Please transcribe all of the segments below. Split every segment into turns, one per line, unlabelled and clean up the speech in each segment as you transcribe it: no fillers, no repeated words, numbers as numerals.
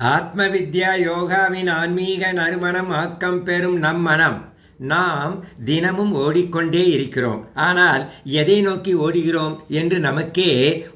ஆத்ம வித்யா யோகாவின் ஆன்மீக நறுமணம் ஆக்கம் பெறும் நம் மனம். நாம் தினமும் ஓடிக்கொண்டே இருக்கிறோம். ஆனால் எதை நோக்கி ஓடுகிறோம் என்று நமக்கே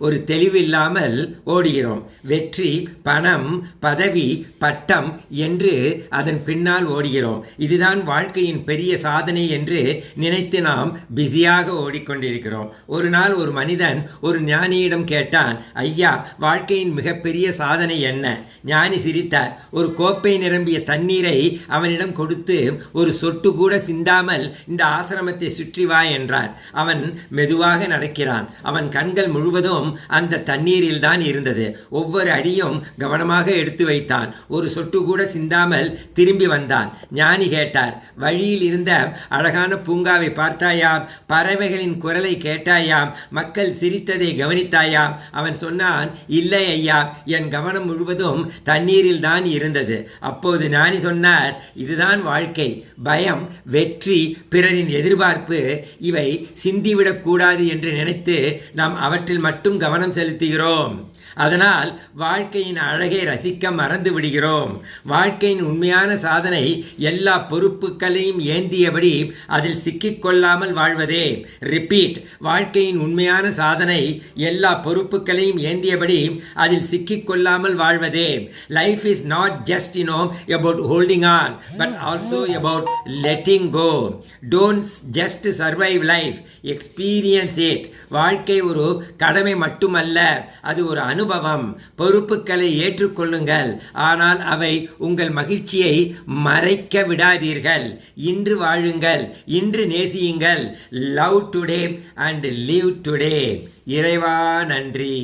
ஒரு தெளிவில்லாமல் ஓடுகிறோம். வெற்றி, பணம், பதவி, பட்டம் என்று அதன் பின்னால் ஓடுகிறோம். இதுதான் வாழ்க்கையின் பெரிய சாதனை என்று நினைத்து நாம் பிஸியாக ஓடிக்கொண்டிருக்கிறோம். ஒரு நாள் ஒரு மனிதன் ஒரு ஞானியிடம் கேட்டான், ஐயா, வாழ்க்கையின் மிகப்பெரிய சாதனை என்ன? ஞானி சிரித்தார். ஒரு கோப்பை நிரம்பிய தண்ணீரை அவனிடம் கொடுத்து, ஒரு சொட்டு கூட சிந்தாமல் இந்த ஆசிரமத்தை சுற்றி வா என்றார். அவன் மெதுவாக நடக்கிறான். அவன் கண்கள் முழுவதும் அந்த தண்ணீரில் தான் இருந்தது. ஒவ்வொரு அடியும் கவனமாக எடுத்து வைத்தான். ஒரு சொட்டு கூட சிந்தாமல் திரும்பி வந்தான். ஞானி கேட்டார், வழியில் இருந்த அழகான பூங்காவை பார்த்தாயாம்? பறவைகளின் குரலை கேட்டாயாம்? மக்கள் சிரித்ததை கவனித்தாயாம்? அவன் சொன்னான், இல்லை ஐயா, என் கவனம் முழுவதும் தண்ணீரில் தான் இருந்தது. அப்போது ஞானி சொன்னார், இதுதான் வாழ்க்கை. பயம், வெற்றி, பிறரின் எதிர்பார்ப்பு, இவை சிந்திவிடக்கூடாது என்று நினைத்து நாம் அவற்றில் மட்டும் கவனம் செலுத்துகிறோம். அதனால் வாழ்க்கையின் அழகை ரசிக்க மறந்து விடுகிறோம். வாழ்க்கையின் உண்மையான சாதனை எல்லா பொறுப்புகளையும் ஏந்தியபடி அதில் சிக்கிக்கொள்ளாமல் வாழ்வதே. ரிப்பீட். வாழ்க்கையின் உண்மையான சாதனை எல்லா பொறுப்புகளையும் ஏந்தியபடி அதில் சிக்கிக்கொள்ளாமல் வாழ்வதே. Life is not just about holding on, but also about letting go. Don't just survive life, experience it. வாழ்க்கை ஒரு கடமை மட்டுமல்ல, அது ஒரு அனுபவம். பொறுப்புகளை ஏற்றுக்கொள்ளுங்கள், ஆனால் அவை உங்கள் மகிழ்ச்சியை மறைக்க விடாதீர்கள். இன்று வாழுங்கள், இன்று நேசியுங்கள். Love today and live today. இறைவா நன்றி.